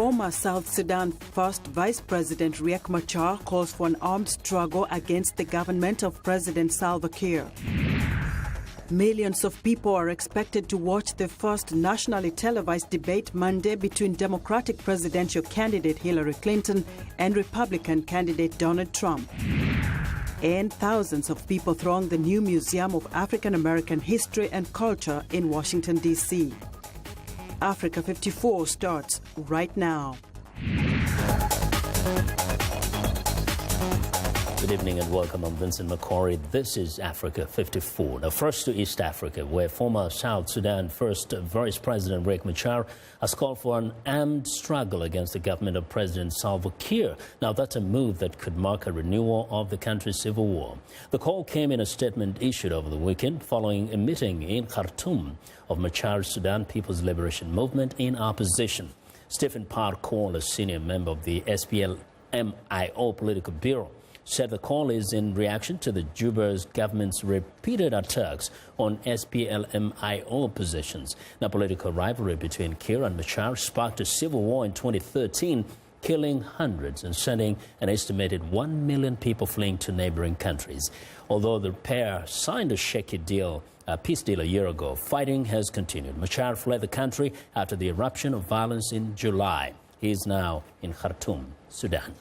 Former South Sudan First Vice President Riek Machar calls for an armed struggle against the government of President Salva Kiir. Millions of people are expected to watch the first nationally televised debate Monday between Democratic presidential candidate Hillary Clinton and Republican candidate Donald Trump. And thousands of people throng the new Museum of African American History and Culture in Washington, D.C. Africa 54 starts right now. Good evening and welcome. I'm Vincent Makori. This is Africa 54. Now first to East Africa, where former South Sudan First Vice President Riek Machar has called for an armed struggle against the government of President Salva Kiir. Now that's a move that could mark a renewal of the country's civil war. The call came in a statement issued over the weekend following a meeting in Khartoum of Machar's Sudan People's Liberation Movement in opposition. Stephen Parkour, a senior member of the SPLM-IO political bureau, said the call is in reaction to the Juba's government's repeated attacks on SPLM-IO positions. Now, political rivalry between Kiir and Machar sparked a civil war in 2013, killing hundreds and sending an estimated 1 million people fleeing to neighboring countries. Although the pair signed a shaky peace deal a year ago, fighting has continued. Machar fled the country after the eruption of violence in July. He is now in Khartoum, Sudan.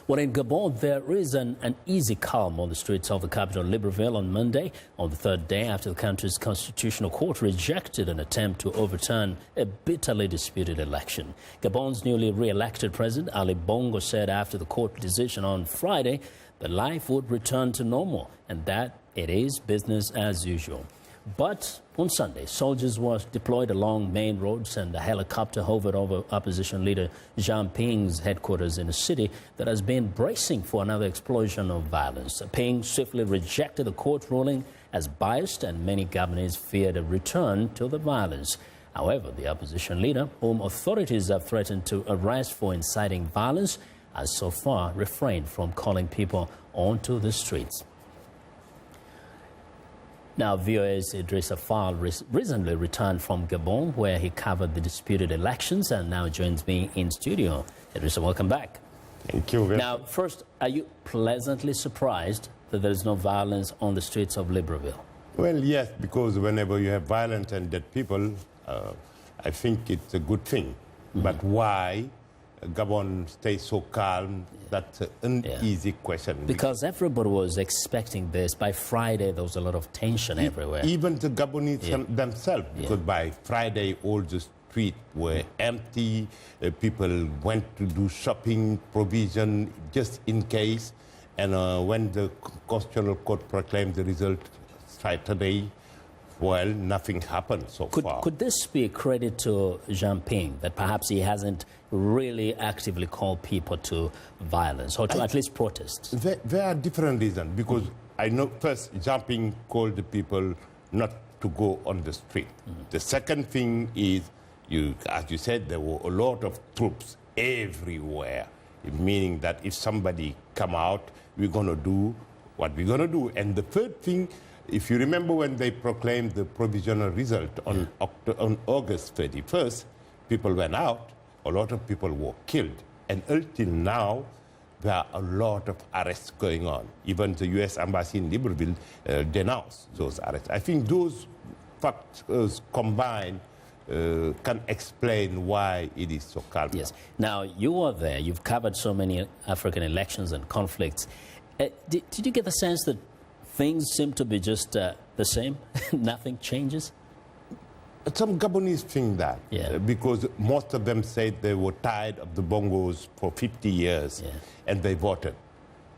Well, in Gabon, there is an uneasy calm on the streets of the capital, Libreville, on Monday, on the third day after the country's constitutional court rejected an attempt to overturn a bitterly disputed election. Gabon's newly re-elected president, Ali Bongo, said after the court decision on Friday that life would return to normal and that it is business as usual. But on Sunday, soldiers were deployed along main roads and a helicopter hovered over opposition leader Jean Ping's headquarters in a city that has been bracing for another explosion of violence. Ping swiftly rejected the court ruling as biased, and many Gabonese feared a return to the violence. However, the opposition leader, whom authorities have threatened to arrest for inciting violence, has so far refrained from calling people onto the streets. Now, VOA's Idrissa Fall recently returned from Gabon, where he covered the disputed elections, and now joins me in studio. Idrissa, welcome back. Thank you. Now, first, are you pleasantly surprised that there is no violence on the streets of Libreville? Well, yes, because whenever you have violence and dead people, I think it's a good thing. But why Gabon stays so calm? That's an easy question. Because everybody was expecting this. By Friday, there was a lot of tension everywhere. Even the Gabonese themselves, because by Friday, all the streets were empty. People went to do shopping, provision, just in case. And when the Constitutional Court proclaimed the result Saturday, well, nothing happened so far. Could this be a credit to Jean Ping, that perhaps he hasn't really actively called people to violence, or to at least protests? There are different reasons, because I know first Jean Ping called the people not to go on the street. The second thing is, as you said, there were a lot of troops everywhere, meaning that if somebody come out, we're going to do what we're going to do. And the third thing, if you remember when they proclaimed the provisional result on August 31st, people went out, a lot of people were killed. And until now, there are a lot of arrests going on. Even the U.S. Embassy in Libreville denounced those arrests. I think those factors combined can explain why it is so calm. Yes. Now, you were there. You've covered so many African elections and conflicts. Did you get the sense that things seem to be just the same? Nothing changes? Some Gabonese think that, because most of them said they were tired of the bongos for 50 years, and they voted.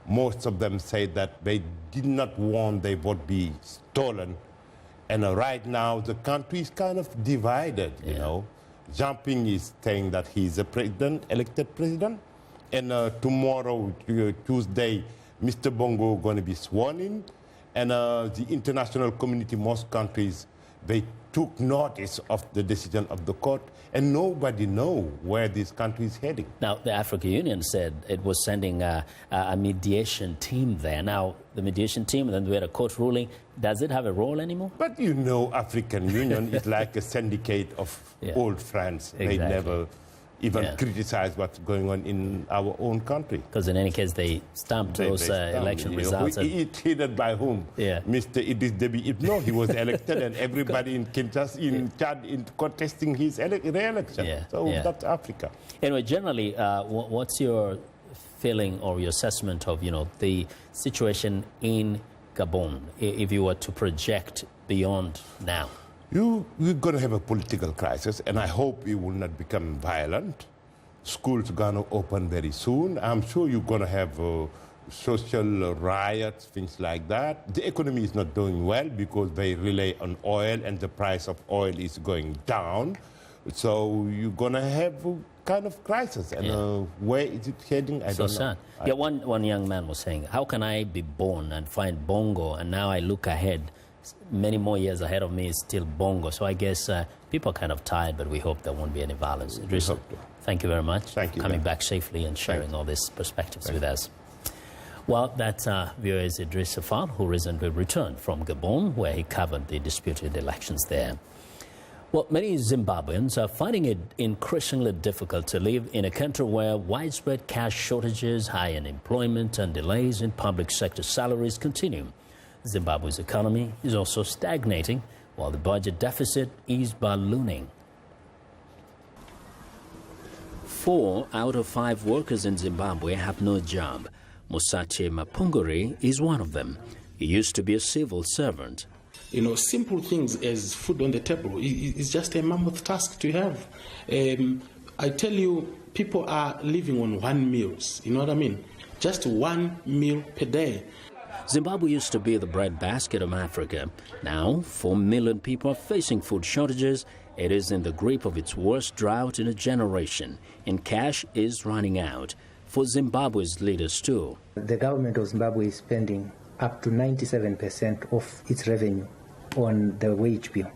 Most of them said that they did not want their vote be stolen. And right now, the country is kind of divided, you know. Jean Ping is saying that he's a president, elected president, and tomorrow, Tuesday, Mr. Bongo going to be sworn in. And the international community, most countries, they took notice of the decision of the court, and nobody knows where this country is heading. Now, the African Union said it was sending a mediation team there. Now, the mediation team, and then we had a court ruling. Does it have a role anymore? But you know, African Union is like a syndicate of old friends. Exactly. They never even criticize what's going on in our own country. Because in any case, they stamped those election results. It's headed by whom? Yeah. Mr. Idris Deby Itno, he was elected, and everybody in Kinshasa, in Chad, in contesting his re-election. So that's Africa. Anyway, generally, what's your feeling or your assessment of, the situation in Gabon, if you were to project beyond now? You're going to have a political crisis, and I hope it will not become violent. Schools are going to open very soon. I'm sure you're going to have social riots, things like that. The economy is not doing well because they rely on oil, and the price of oil is going down. So you're going to have a kind of crisis. And where is it heading? I don't know. Yeah, one young man was saying, how can I be born and find bongo, and now I look ahead, many more years ahead of me is still bongo. So I guess people are kind of tired, but we hope there won't be any violence. Idris, thank you very much for coming back safely and sharing all these perspectives with us. Well, that's VOA's Idris Safar, who recently returned from Gabon, where he covered the disputed elections there. Well, many Zimbabweans are finding it increasingly difficult to live in a country where widespread cash shortages, high unemployment, and delays in public sector salaries continue. Zimbabwe's economy is also stagnating, while the budget deficit is ballooning. 4 out of 5 workers in Zimbabwe have no job. Musache Mapunguri is one of them. He used to be a civil servant. Simple things as food on the table is just a mammoth task to have. I tell you, people are living on 1 meal. You know what I mean? Just 1 meal per day. Zimbabwe used to be the breadbasket of Africa. Now, 4 million people are facing food shortages. It is in the grip of its worst drought in a generation, and cash is running out for Zimbabwe's leaders too. The government of Zimbabwe is spending up to 97% of its revenue on the wage bill.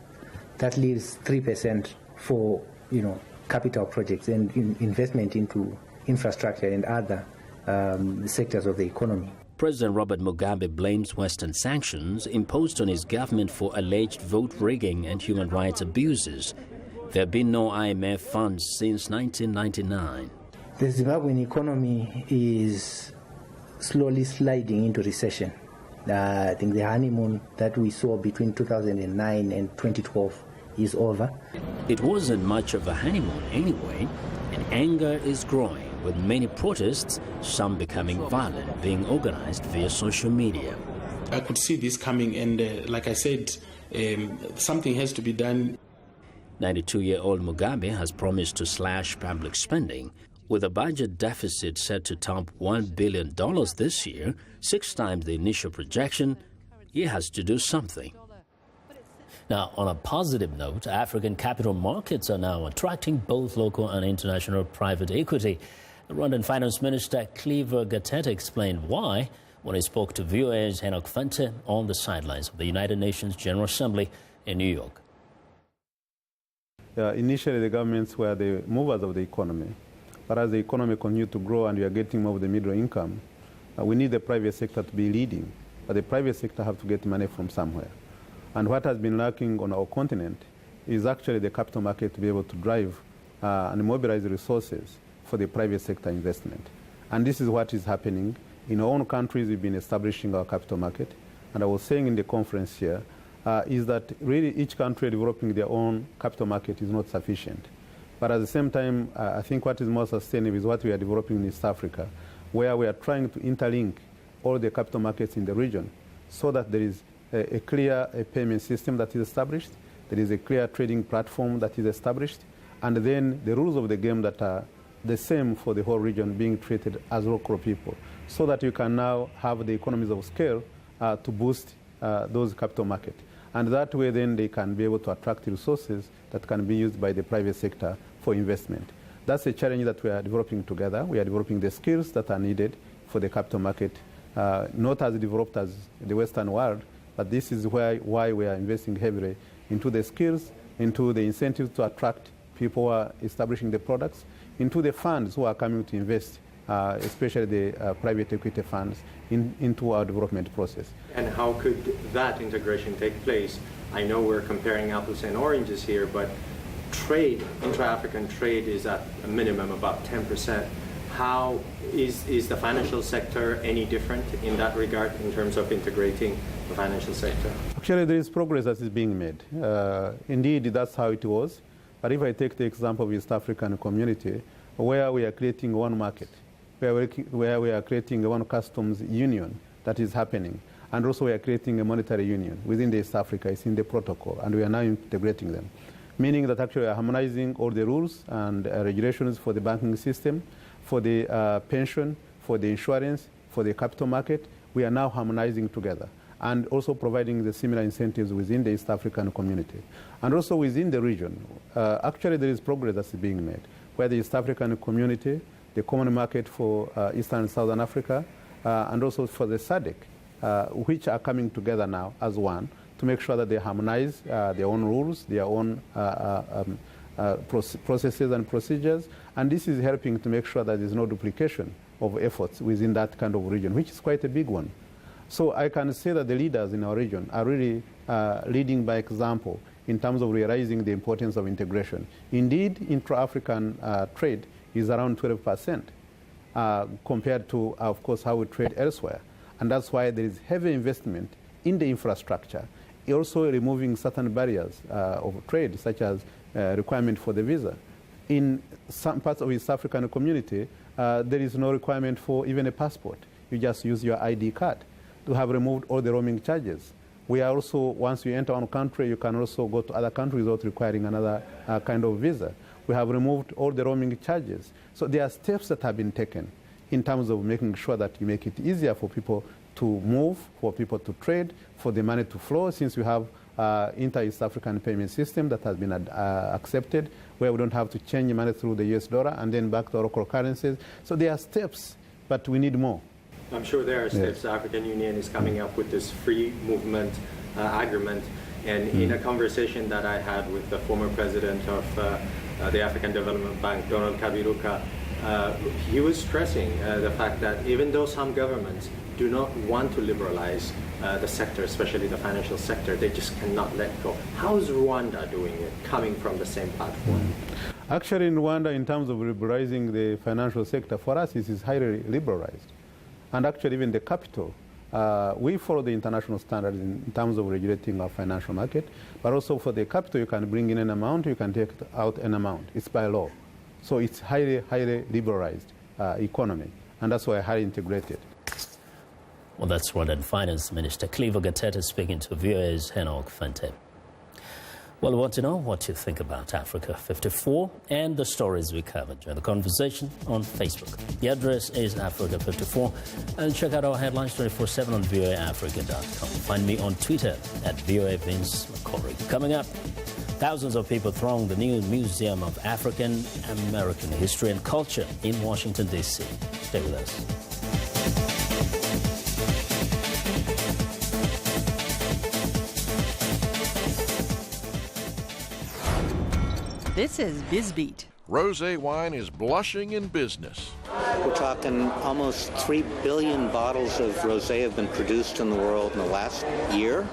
That leaves 3% for, capital projects and investment into infrastructure and other sectors of the economy. President Robert Mugabe blames Western sanctions imposed on his government for alleged vote rigging and human rights abuses. There have been no IMF funds since 1999. The Zimbabwean economy is slowly sliding into recession. I think the honeymoon that we saw between 2009 and 2012 is over. It wasn't much of a honeymoon anyway, and anger is growing, with many protests, some becoming violent, being organized via social media. I could see this coming, and like I said, something has to be done. 92-year-old Mugabe has promised to slash public spending, with a budget deficit set to top $1 billion this year, 6 times the initial projection. He has to do something. Now, on a positive note, African capital markets are now attracting both local and international private equity. Rwandan Finance Minister Cleaver Gatete explained why when he spoke to VOA's Henok Fente on the sidelines of the United Nations General Assembly in New York. Initially, the governments were the movers of the economy. But as the economy continues to grow and we are getting more of the middle income, we need the private sector to be leading. But the private sector have to get money from somewhere. And what has been lacking on our continent is actually the capital market to be able to drive and mobilize resources for the private sector investment. And this is what is happening. In our own countries, we've been establishing our capital market. And I was saying in the conference here, is that really each country developing their own capital market is not sufficient. But at the same time, I think what is more sustainable is what we are developing in East Africa, where we are trying to interlink all the capital markets in the region so that there is a clear payment system that is established, there is a clear trading platform that is established, and then the rules of the game that are the same for the whole region being treated as local people, so that you can now have the economies of scale to boost those capital markets. And that way then they can be able to attract resources that can be used by the private sector for investment. That's a challenge that we are developing together. We are developing the skills that are needed for the capital market, not as developed as the Western world, but this is why we are investing heavily into the skills, into the incentives to attract people who are establishing the products, into the funds who are coming to invest, especially the private equity funds, into our development process. And how could that integration take place? I know we're comparing apples and oranges here, but trade, intra-African trade, is at a minimum about 10%. How is the financial sector any different in that regard in terms of integrating the financial sector? Actually, there is progress that is being made. Indeed, that's how it was. But if I take the example of East African community, where we are creating one market, where we are creating one customs union that is happening, and also we are creating a monetary union within the East Africa, it's in the protocol, and we are now integrating them. Meaning that actually we are harmonizing all the rules and regulations for the banking system, for the pension, for the insurance, for the capital market. We are now harmonizing together and also providing the similar incentives within the East African community. And also within the region, actually there is progress that's being made, where the East African community, the common market for Eastern and Southern Africa, and also for the SADC, which are coming together now as one to make sure that they harmonize their own rules, their own processes and procedures, and this is helping to make sure that there's no duplication of efforts within that kind of region, which is quite a big one. So I can say that the leaders in our region are really leading by example in terms of realizing the importance of integration. Indeed, intra-African trade is around 12% compared to, of course, how we trade elsewhere. And that's why there is heavy investment in the infrastructure, also removing certain barriers of trade, such as requirement for the visa. In some parts of East African community, there is no requirement for even a passport. You just use your ID card. To have removed all the roaming charges. We are also, once you enter one country, you can also go to other countries without requiring another kind of visa. We have removed all the roaming charges. So there are steps that have been taken in terms of making sure that you make it easier for people to move, for people to trade, for the money to flow, since we have inter-East African payment system that has been accepted, where we don't have to change money through the US dollar and then back to local currencies. So there are steps, but we need more. I'm sure there are steps. The African Union is coming up with this free movement agreement. And in a conversation that I had with the former president of the African Development Bank, Donald Kabiruka, he was stressing the fact that even though some governments do not want to liberalize the sector, especially the financial sector, they just cannot let go. How is Rwanda doing it, coming from the same platform? Actually, in Rwanda, in terms of liberalizing the financial sector, for us, it is highly liberalized. And actually, even the capital, we follow the international standards in terms of regulating our financial market. But also for the capital, you can bring in an amount, you can take out an amount. It's by law. So it's highly, highly liberalized economy. And that's why highly integrated. Well, that's Rwandan Finance Minister Cleaver Gatete speaking to VOA's Henok Fente. Well, we want to know what you think about Africa 54 and the stories we covered. Join the conversation on Facebook. The address is Africa 54. And check out our headlines 24/7 on voaafrica.com. Find me on Twitter at VOA Vince Makori. Coming up, thousands of people throng the new Museum of African American History and Culture in Washington, D.C. Stay with us. This is BizBeat. Rosé wine is blushing in business. We're talking almost 3 billion bottles of rosé have been produced in the world in the last year,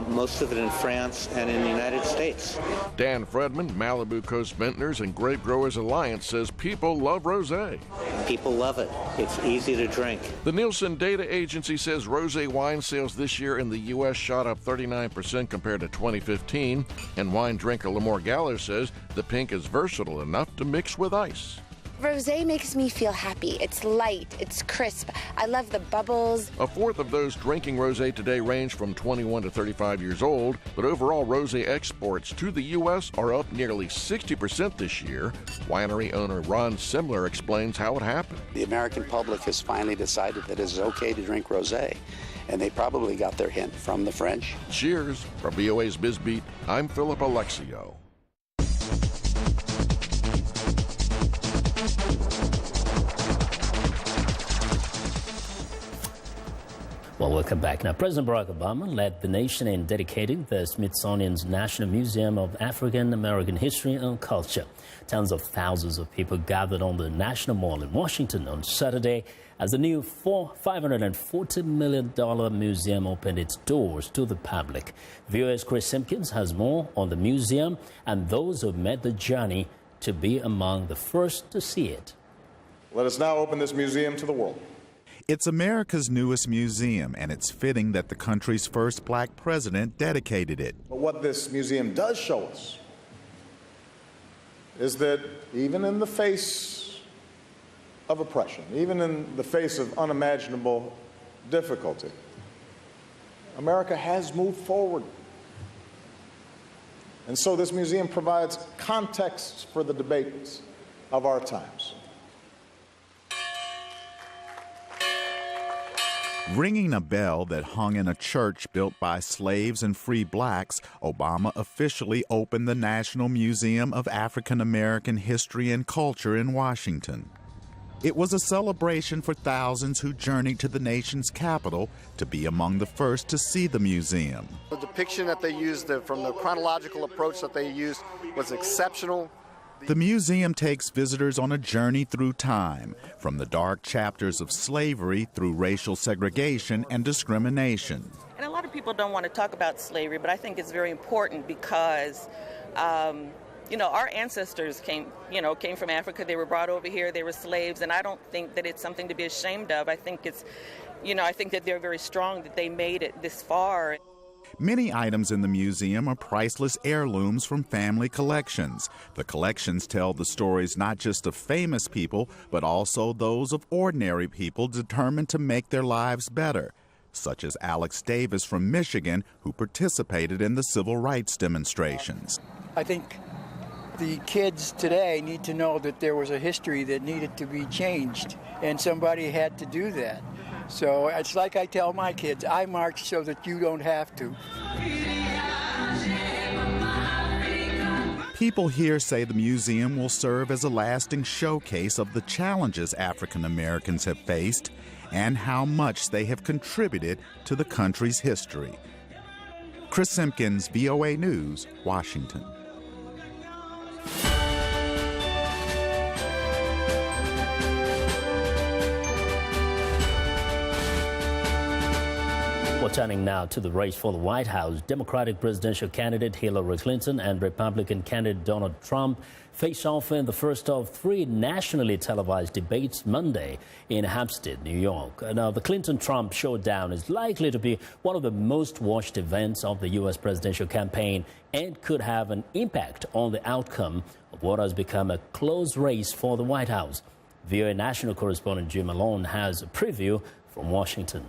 most of it in France and in the United States. Dan Fredman, Malibu Coast Vintners and Grape Growers Alliance says people love rosé. People love it. It's easy to drink. The Nielsen data agency says rosé wine sales this year in the U.S. shot up 39% compared to 2015, and wine drinker Lamore Galler says the pink is versatile enough to mix with ice. Rosé makes me feel happy. It's light, it's crisp. I love the bubbles. A fourth of those drinking rosé today range from 21 to 35 years old, but overall rosé exports to the U.S. are up nearly 60% this year. Winery owner Ron Simler explains how it happened. The American public has finally decided that it's okay to drink rosé, and they probably got their hint from the French. Cheers. From VOA's BizBeat, I'm Philip Alexio. Well, welcome back. Now, President Barack Obama led the nation in dedicating the Smithsonian's National Museum of African American History and Culture. Tens of thousands of people gathered on the National Mall in Washington on Saturday as the new $540 million museum opened its doors to the public. VOA's Chris Simpkins has more on the museum and those who made the journey to be among the first to see it. Let us now open this museum to the world. It's America's newest museum, and it's fitting that the country's first black president dedicated it. But what this museum does show us is that even in the face of oppression, even in the face of unimaginable difficulty, America has moved forward. And so this museum provides context for the debates of our times. Ringing a bell that hung in a church built by slaves and free blacks, Obama officially opened the National Museum of African American History and Culture in Washington. It was a celebration for thousands who journeyed to the nation's capital to be among the first to see the museum. The depiction that they used, from the chronological approach that they used, was exceptional. The museum takes visitors on a journey through time, from the dark chapters of slavery through racial segregation and discrimination. And a lot of people don't want to talk about slavery, but I think it's very important because, our ancestors came from Africa. They were brought over here. They were slaves, and I don't think that it's something to be ashamed of. I think it's, I think that they're very strong that they made it this far. Many items in the museum are priceless heirlooms from family collections. The collections tell the stories not just of famous people, but also those of ordinary people determined to make their lives better, such as Alex Davis from Michigan, who participated in the civil rights demonstrations. I think the kids today need to know that there was a history that needed to be changed, and somebody had to do that. So it's like I tell my kids, I march so that you don't have to. People here say the museum will serve as a lasting showcase of the challenges African Americans have faced and how much they have contributed to the country's history. Chris Simpkins, VOA News, Washington. Well, turning now to the race for the White House, Democratic presidential candidate Hillary Clinton and Republican candidate Donald Trump face off in the first of three nationally televised debates Monday in Hampstead, New York. Now, the Clinton-Trump showdown is likely to be one of the most watched events of the U.S. presidential campaign and could have an impact on the outcome of what has become a close race for the White House. VOA national correspondent Jim Malone has a preview from Washington.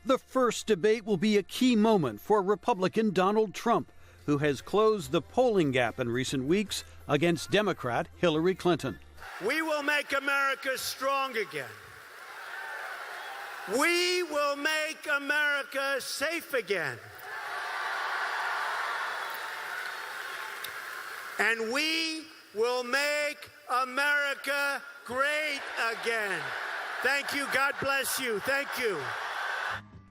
The first debate will be a key moment for Republican Donald Trump, who has closed the polling gap in recent weeks against Democrat Hillary Clinton. We will make America strong again. We will make America safe again. And we will make America great again. Thank you. God bless you. Thank you.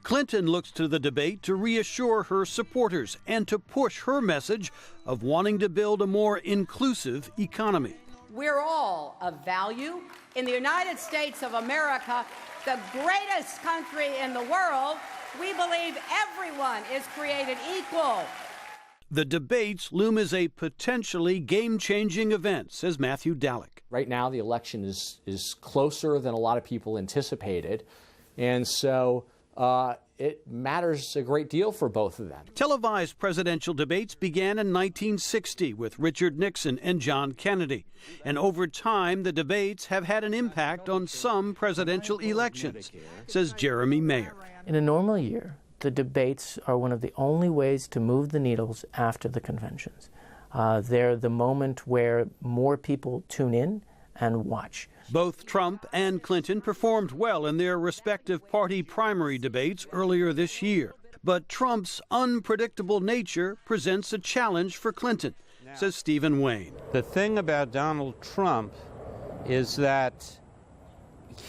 Clinton looks to the debate to reassure her supporters and to push her message of wanting to build a more inclusive economy. We're all of value. In the United States of America, the greatest country in the world, we believe everyone is created equal. The debates loom as a potentially game-changing event, says Matthew Dalek. Right now, the election is closer than a lot of people anticipated, and so it matters a great deal for both of them. Televised presidential debates began in 1960 with Richard Nixon and John Kennedy. And over time, the debates have had an impact on some presidential elections, says Jeremy Mayer. In a normal year, the debates are one of the only ways to move the needles after the conventions. They're the moment where more people tune in and watch. Both Trump and Clinton performed well in their respective party primary debates earlier this year. But Trump's unpredictable nature presents a challenge for Clinton, says Stephen Wayne. The thing about Donald Trump is that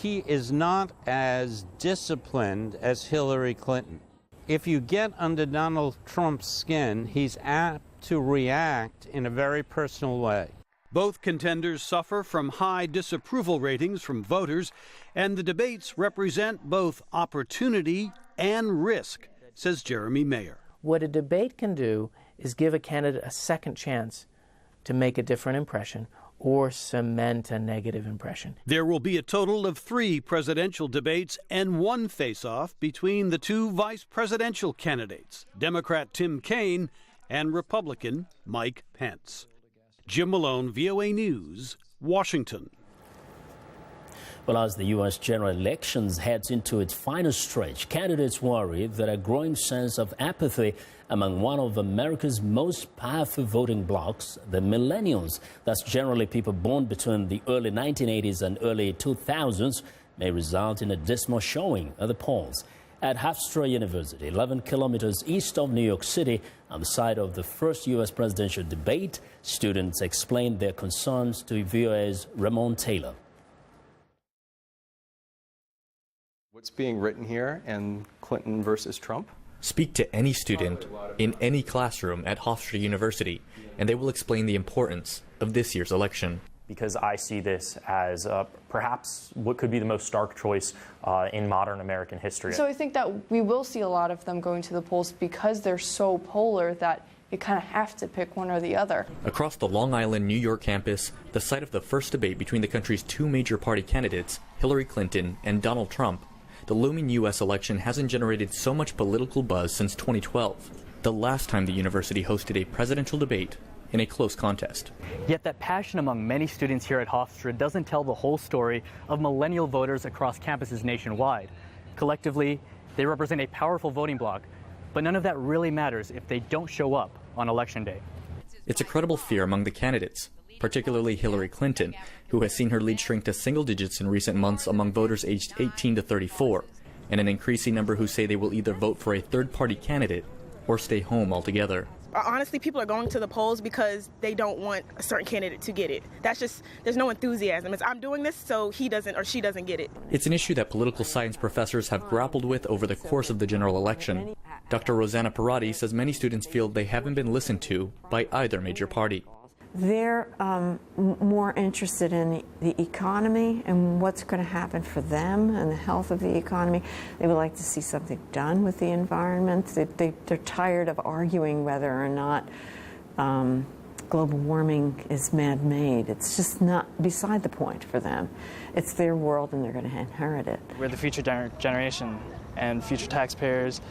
he is not as disciplined as Hillary Clinton. If you get under Donald Trump's skin, he's apt to react in a very personal way. Both contenders suffer from high disapproval ratings from voters, and the debates represent both opportunity and risk, says Jeremy Mayer. What a debate can do is give a candidate a second chance to make a different impression or cement a negative impression. There will be a total of 3 presidential debates and 1 face-off between the 2 vice presidential candidates, Democrat Tim Kaine and Republican Mike Pence. Jim Malone, VOA News, Washington. Well, as the U.S. general elections heads into its final stretch, candidates worry that a growing sense of apathy among one of America's most powerful voting blocs, the millennials, that's generally people born between the early 1980s and early 2000s, may result in a dismal showing at the polls. At Hofstra University, 11 kilometers east of New York City, on the site of the first U.S. presidential debate, students explained their concerns to VOA's Ramon Taylor. What's being written here and Clinton versus Trump? Speak to any student in any classroom at Hofstra University, and they will explain the importance of this year's election. Because I see this as perhaps what could be the most stark choice in modern American history. So I think that we will see a lot of them going to the polls because they're so polar that you kind of have to pick one or the other. Across the Long Island, New York campus, the site of the first debate between the country's 2 major party candidates, Hillary Clinton and Donald Trump, the looming U.S. election hasn't generated so much political buzz since 2012, the last time the university hosted a presidential debate in a close contest. Yet that passion among many students here at Hofstra doesn't tell the whole story of millennial voters across campuses nationwide. Collectively, they represent a powerful voting bloc, but none of that really matters if they don't show up on Election Day. It's a credible fear among the candidates, particularly Hillary Clinton, who has seen her lead shrink to single digits in recent months among voters aged 18 to 34, and an increasing number who say they will either vote for a third-party candidate or stay home altogether. Honestly, people are going to the polls because they don't want a certain candidate to get it. That's just, there's no enthusiasm. It's I'm doing this so he doesn't or she doesn't get it. It's an issue that political science professors have grappled with over the course of the general election. Dr. Rosanna Parati says many students feel they haven't been listened to by either major party. They're more interested in the economy and what's going to happen for them and the health of the economy. They would like to see something done with the environment. They're tired of arguing whether or not global warming is man-made. It's just not beside the point for them. It's their world and they're going to inherit it. We're the future generation and future taxpayers.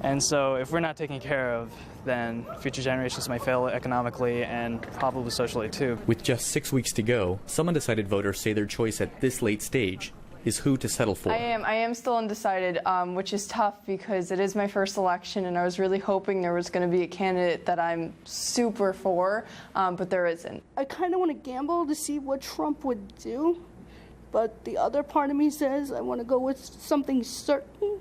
And so if we're not taken care of, then future generations might fail economically and probably socially too. With just 6 weeks to go, some undecided voters say their choice at this late stage is who to settle for. I am still undecided, which is tough because it is my first election and I was really hoping there was going to be a candidate that I'm super for, but there isn't. I kind of want to gamble to see what Trump would do, but the other part of me says I want to go with something certain.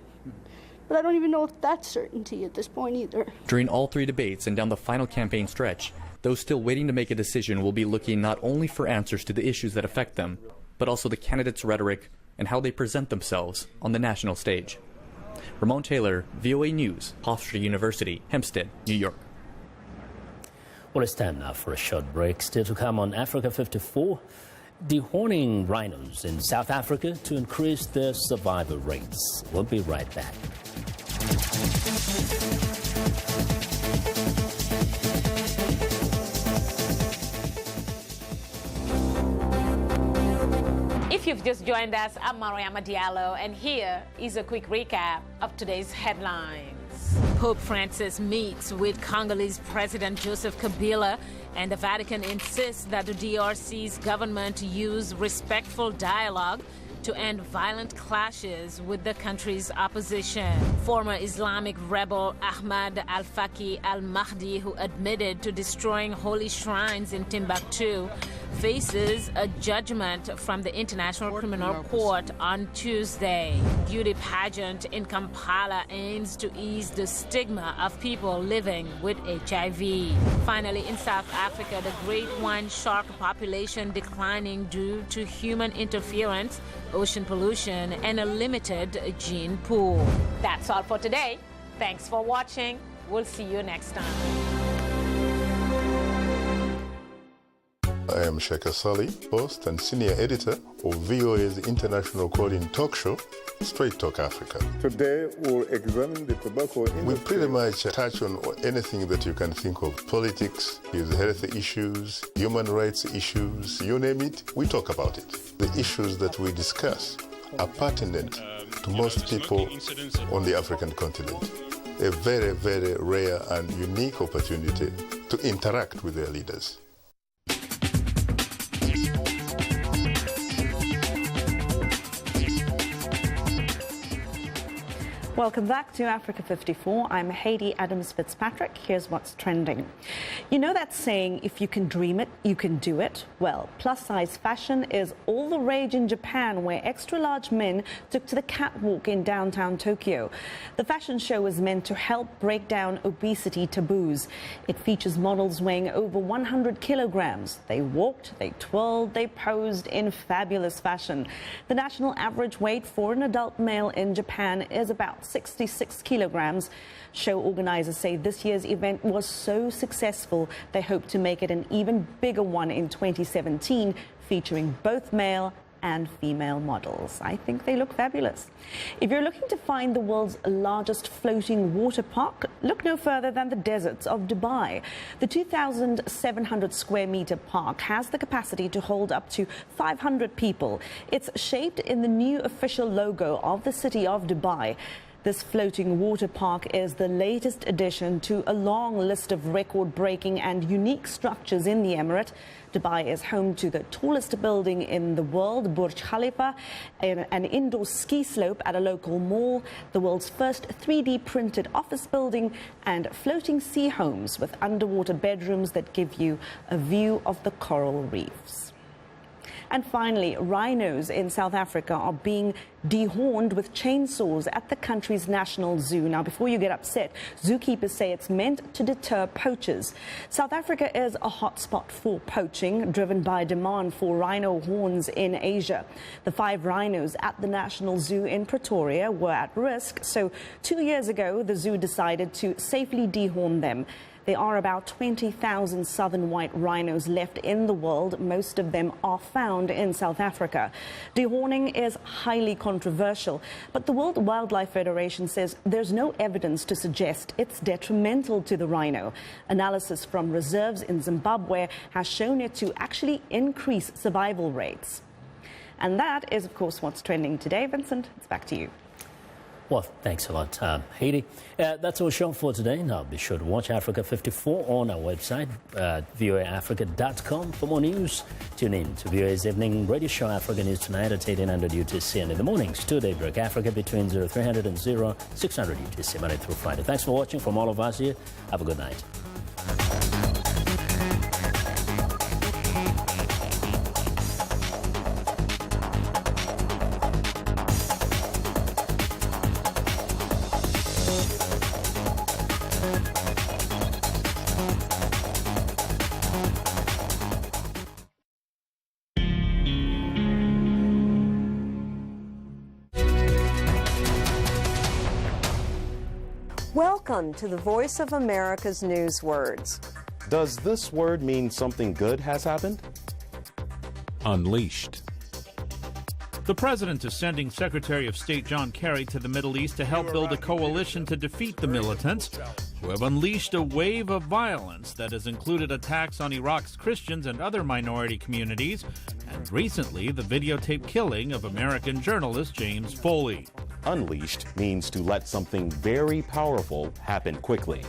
But I don't even know if that's certainty at this point either. During all 3 debates and down the final campaign stretch, those still waiting to make a decision will be looking not only for answers to the issues that affect them, but also the candidates' rhetoric and how they present themselves on the national stage. Ramon Taylor, VOA News, Hofstra University, Hempstead, New York. Well, it's time now for a short break. Still to come on Africa 54. Dehorning rhinos in South Africa to increase their survival rates. We'll be right back. If you've just joined us, I'm Mariama Diallo, and here is a quick recap of today's headlines. Pope Francis meets with Congolese President Joseph Kabila, and the Vatican insists that the DRC's government use respectful dialogue to end violent clashes with the country's opposition. Former Islamic rebel Ahmad al-Faqi al-Mahdi, who admitted to destroying holy shrines in Timbuktu, faces a judgment from the International Criminal Court on Tuesday. Beauty pageant in Kampala aims to ease the stigma of people living with HIV. Finally, in South Africa, the great white shark population declining due to human interference, ocean pollution, and a limited gene pool. That's all for today. Thanks for watching. We'll see you next time. I am Sheikh Sali, host and senior editor of VOA's international call-in talk show, Straight Talk Africa. Today, we'll examine the tobacco industry. We pretty much touch on anything that you can think of. Politics, health issues, human rights issues, you name it, we talk about it. The issues that we discuss are pertinent to most people on the African continent. A very, very rare and unique opportunity to interact with their leaders. Welcome back to Africa 54. I'm Haiti Adams Fitzpatrick. Here's what's trending. You know that saying, if you can dream it, you can do it? Well, plus-size fashion is all the rage in Japan, where extra-large men took to the catwalk in downtown Tokyo. The fashion show was meant to help break down obesity taboos. It features models weighing over 100 kilograms. They walked, they twirled, they posed in fabulous fashion. The national average weight for an adult male in Japan is about 66 kilograms. Show organizers say this year's event was so successful, they hope to make it an even bigger one in 2017, featuring both male and female models. I think they look fabulous. If you're looking to find the world's largest floating water park, look no further than the deserts of Dubai. The 2,700 square meter park has the capacity to hold up to 500 people. It's shaped in the new official logo of the city of Dubai. This floating water park is the latest addition to a long list of record-breaking and unique structures in the emirate. Dubai is home to the tallest building in the world, Burj Khalifa, an indoor ski slope at a local mall, the world's first 3D printed office building, and floating sea homes with underwater bedrooms that give you a view of the coral reefs. And finally, rhinos in South Africa are being dehorned with chainsaws at the country's national zoo. Now, before you get upset, zookeepers say it's meant to deter poachers. South Africa is a hotspot for poaching, driven by demand for rhino horns in Asia. The 5 rhinos at the National Zoo in Pretoria were at risk, so 2 years ago, the zoo decided to safely dehorn them. There are about 20,000 southern white rhinos left in the world. Most of them are found in South Africa. Dehorning is highly controversial, but the World Wildlife Federation says there's no evidence to suggest it's detrimental to the rhino. Analysis from reserves in Zimbabwe has shown it to actually increase survival rates. And that is, of course, what's trending today. Vincent, it's back to you. Well, thanks a lot, Haiti. That's our show for today. Now, be sure to watch Africa 54 on our website, voaafrica.com. For more news, tune in to VOA's evening radio show, Africa News Tonight at 800 UTC, and in the mornings to Daybreak Africa between 0300 and 0600 UTC, Monday through Friday. Thanks for watching from all of us here. Have a good night. Welcome to the Voice of America's News Words. Does this word mean something good has happened? Unleashed. The president is sending Secretary of State John Kerry to the Middle East to help build a coalition to defeat the militants who have unleashed a wave of violence that has included attacks on Iraq's Christians and other minority communities, and recently the videotaped killing of American journalist James Foley. Unleashed means to let something very powerful happen quickly.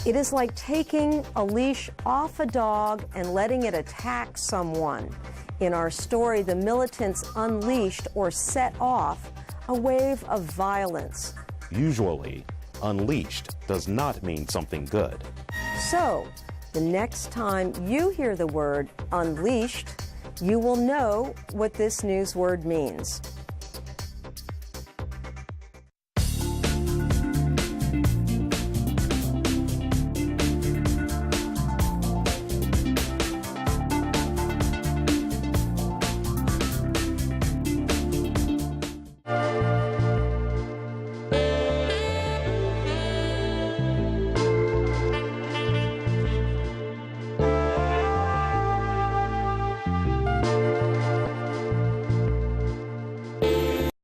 It is like taking a leash off a dog and letting it attack someone. In our story, the militants unleashed or set off a wave of violence. Usually, unleashed does not mean something good. So, The next time you hear the word unleashed, you will know what this news word means.